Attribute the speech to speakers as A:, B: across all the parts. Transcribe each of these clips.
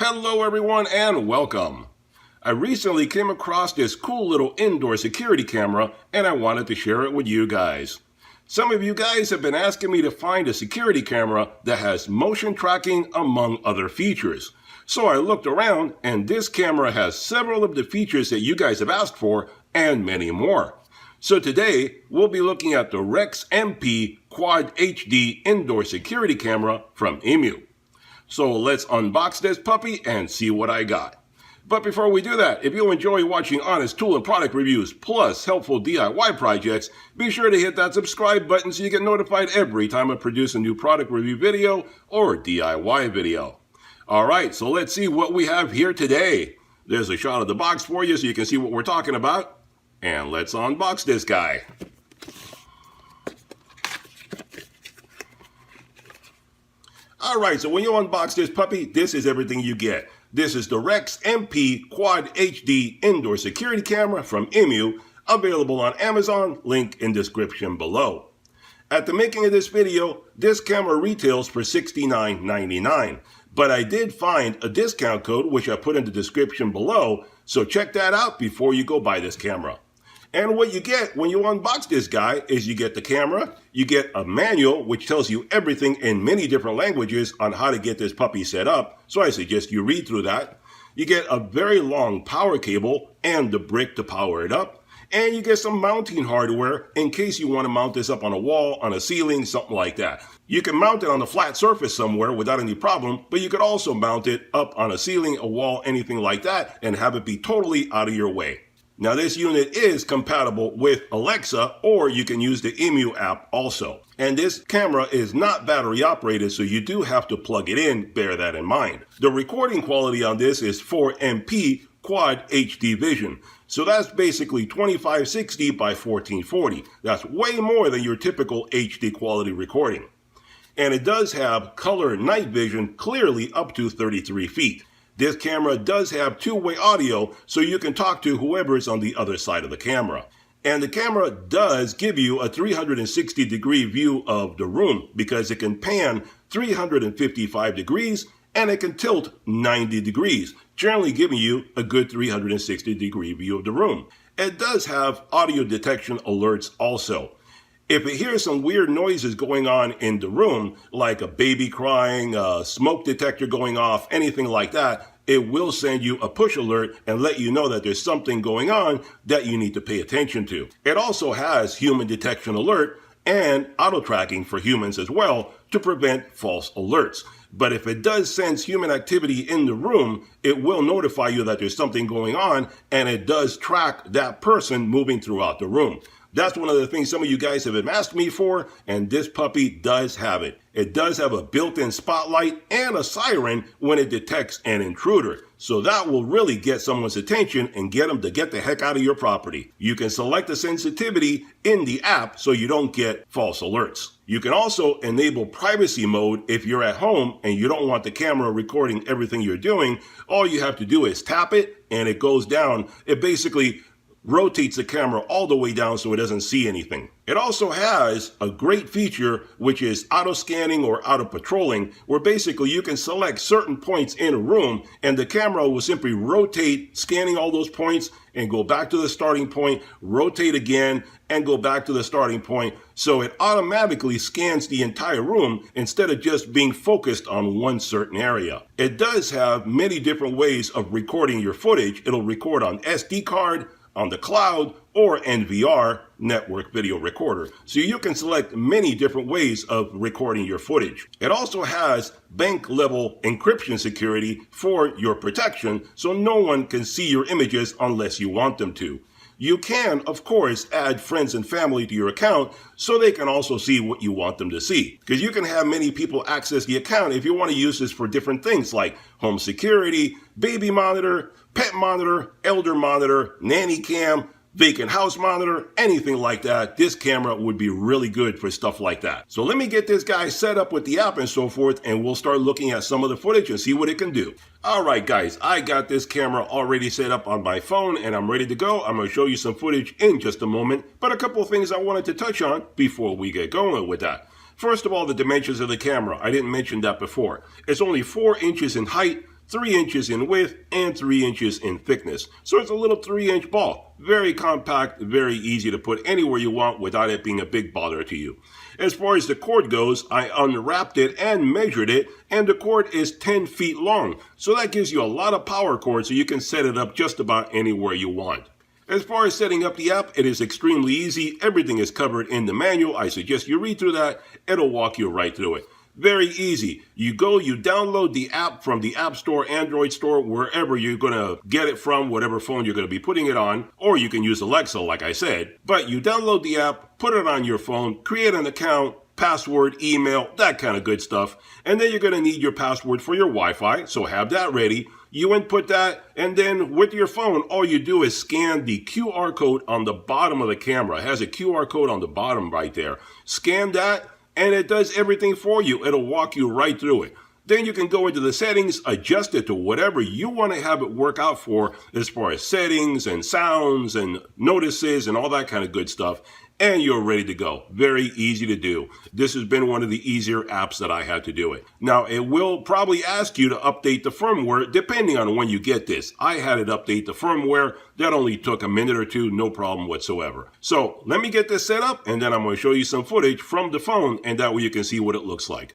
A: Hello everyone and welcome. I recently came across this cool little indoor security camera and I wanted to share it with you guys. Some of you guys have been asking me to find a security camera that has motion tracking among other features. So I looked around and this camera has several of the features that you guys have asked for and many more. So today we'll be looking at the Rex MP Quad HD indoor security camera from Imou. So let's unbox this puppy and see what I got. But before we do that, if you enjoy watching honest tool and product reviews plus helpful DIY projects, be sure to hit that subscribe button so you get notified every time I produce a new product review video or DIY video. Alright, so let's see what we have here today. There's a shot of the box for you so you can see what we're talking about. And let's unbox this guy. Alright, so when you unbox this puppy, this is everything you get. This is the Rex MP Quad HD Indoor Security Camera from Imou, available on Amazon, link in description below. At the making of this video, this camera retails for $69.99, but I did find a discount code which I put in the description below, so check that out before you go buy this camera. And what you get when you unbox this guy is you get the camera, you get a manual which tells you everything in many different languages on how to get this puppy set up, so I suggest you read through that. You get a very long power cable and the brick to power it up, and you get some mounting hardware in case you want to mount this up on a wall, on a ceiling, something like that. You can mount it on a flat surface somewhere without any problem, but you could also mount it up on a ceiling, a wall, anything like that, and have it be totally out of your way. Now this unit is compatible with Alexa, or you can use the Imou app also. And this camera is not battery operated, so you do have to plug it in, bear that in mind. The recording quality on this is 4MP Quad HD Vision. So that's basically 2560 by 1440. That's way more than your typical HD quality recording. And it does have color night vision clearly up to 33 feet. This camera does have two-way audio, so you can talk to whoever is on the other side of the camera. And the camera does give you a 360-degree view of the room because it can pan 355 degrees and it can tilt 90 degrees, generally giving you a good 360-degree view of the room. It does have audio detection alerts also. If it hears some weird noises going on in the room, like a baby crying, a smoke detector going off, anything like that, it will send you a push alert and let you know that there's something going on that you need to pay attention to. It also has human detection alert and auto tracking for humans as well to prevent false alerts. But if it does sense human activity in the room, it will notify you that there's something going on, and it does track that person moving throughout the room. That's one of the things some of you guys have asked me for, and this puppy does have it. It does have a built-in spotlight and a siren when it detects an intruder. So that will really get someone's attention and get them to get the heck out of your property. You can select the sensitivity in the app so you don't get false alerts. You can also enable privacy mode if you're at home and you don't want the camera recording everything you're doing. All you have to do is tap it and it goes down. It basically rotates the camera all the way down so it doesn't see anything. It also has a great feature which is auto scanning or auto patrolling, where basically you can select certain points in a room and the camera will simply rotate, scanning all those points and go back to the starting point, rotate again and go back to the starting point. So it automatically scans the entire room instead of just being focused on one certain area. It does have many different ways of recording your footage. It'll record on SD card, on the cloud, or NVR, network video recorder. So you can select many different ways of recording your footage. It also has bank level encryption security for your protection, so no one can see your images unless you want them to. You can, of course, add friends and family to your account so they can also see what you want them to see. Because you can have many people access the account if you want to use this for different things like home security, baby monitor, pet monitor, elder monitor, nanny cam, vacant house monitor, anything like that. This camera would be really good for stuff like that. So let me get this guy set up with the app and so forth, and we'll start looking at some of the footage and see what it can do. Alright guys, I got this camera already set up on my phone and I'm ready to go. I'm going to show you some footage in just a moment, but a couple of things I wanted to touch on before we get going with that. First of all, the dimensions of the camera. I didn't mention that before. It's only 4 inches in height, 3 inches in width and 3 inches in thickness. So it's a little 3-inch ball. Very compact, very easy to put anywhere you want without it being a big bother to you. As far as the cord goes, I unwrapped it and measured it, and the cord is 10 feet long. So that gives you a lot of power cord, so you can set it up just about anywhere you want. As far as setting up the app, it is extremely easy. Everything is covered in the manual. I suggest you read through that. It'll walk you right through it. Very easy. You download the app from the App Store, Android Store, wherever you're going to get it from, whatever phone you're going to be putting it on, or you can use Alexa, like I said. But you download the app, put it on your phone, create an account, password, email, that kind of good stuff. And then you're going to need your password for your Wi-Fi, so have that ready. You input that, and then with your phone, all you do is scan the QR code on the bottom of the camera. It has a QR code on the bottom right there. Scan that, and it does everything for you. It'll walk you right through it. Then you can go into the settings, adjust it to whatever you want to have it work out for as far as settings and sounds and notices and all that kind of good stuff. And you're ready to go. Very easy to do. This has been one of the easier apps that I had to do it. Now, it will probably ask you to update the firmware depending on when you get this. I had it update the firmware. That only took a minute or two, no problem whatsoever. So let me get this set up, and then I'm going to show you some footage from the phone, and that way you can see what it looks like.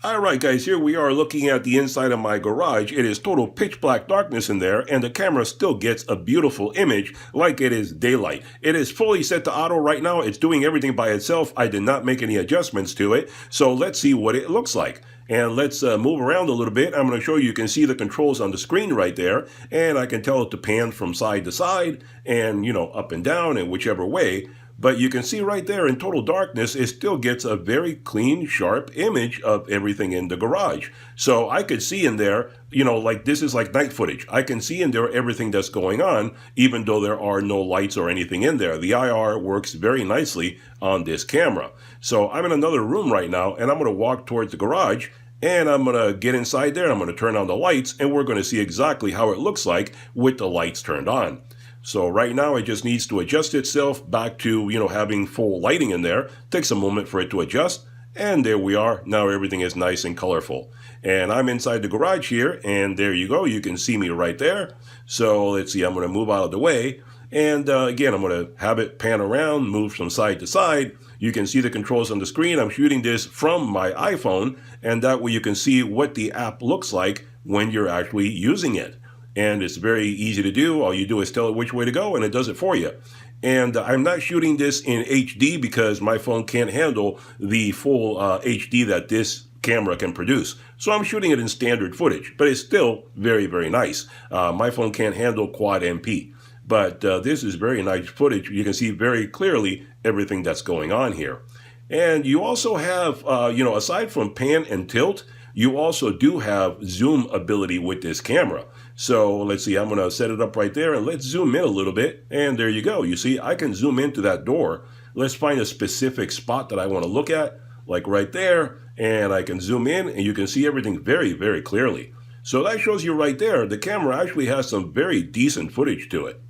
A: Alright guys, here we are looking at the inside of my garage. It is total pitch black darkness in there, and the camera still gets a beautiful image like it is daylight. It is fully set to auto right now. It's doing everything by itself. I did not make any adjustments to it. So let's see what it looks like. And let's move around a little bit. I'm going to show you can see the controls on the screen right there, and I can tell it to pan from side to side and, up and down and whichever way. But you can see right there in total darkness, it still gets a very clean, sharp image of everything in the garage. So I could see in there, like this is like night footage. I can see in there everything that's going on, even though there are no lights or anything in there. The IR works very nicely on this camera. So I'm in another room right now, and I'm going to walk towards the garage, and I'm going to get inside there. I'm going to turn on the lights, and we're going to see exactly how it looks like with the lights turned on. So right now it just needs to adjust itself back to, having full lighting in there. Takes a moment for it to adjust. And there we are. Now everything is nice and colorful. And I'm inside the garage here. And there you go. You can see me right there. So let's see. I'm going to move out of the way. And again, I'm going to have it pan around, move from side to side. You can see the controls on the screen. I'm shooting this from my iPhone. And that way you can see what the app looks like when you're actually using it. And it's very easy to do. All you do is tell it which way to go, and it does it for you. And I'm not shooting this in HD because my phone can't handle the full HD that this camera can produce. So I'm shooting it in standard footage, but it's still very, very nice. My phone can't handle quad MP, but this is very nice footage. You can see very clearly everything that's going on here. And you also have, aside from pan and tilt, you also do have zoom ability with this camera. So let's see, I'm going to set it up right there, and let's zoom in a little bit. And there you go. You see, I can zoom into that door. Let's find a specific spot that I want to look at, like right there. And I can zoom in, and you can see everything very, very clearly. So that shows you right there, the camera actually has some very decent footage to it.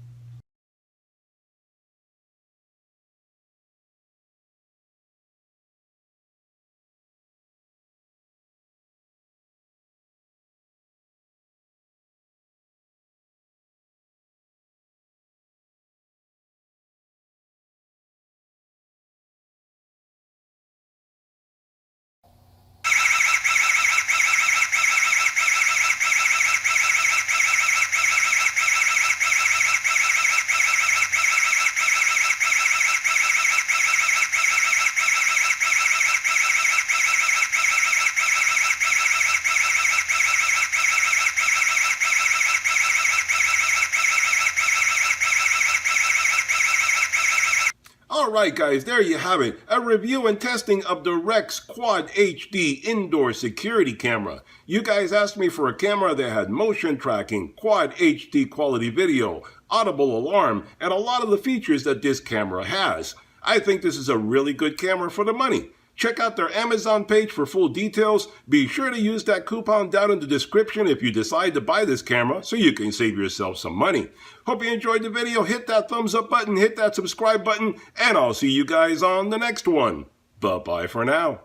A: Alright guys, there you have it. A review and testing of the Rex Quad HD indoor security camera. You guys asked me for a camera that had motion tracking, Quad HD quality video, audible alarm, and a lot of the features that this camera has. I think this is a really good camera for the money. Check out their Amazon page for full details. Be sure to use that coupon down in the description if you decide to buy this camera so you can save yourself some money. Hope you enjoyed the video. Hit that thumbs up button, hit that subscribe button, and I'll see you guys on the next one. Bye-bye for now.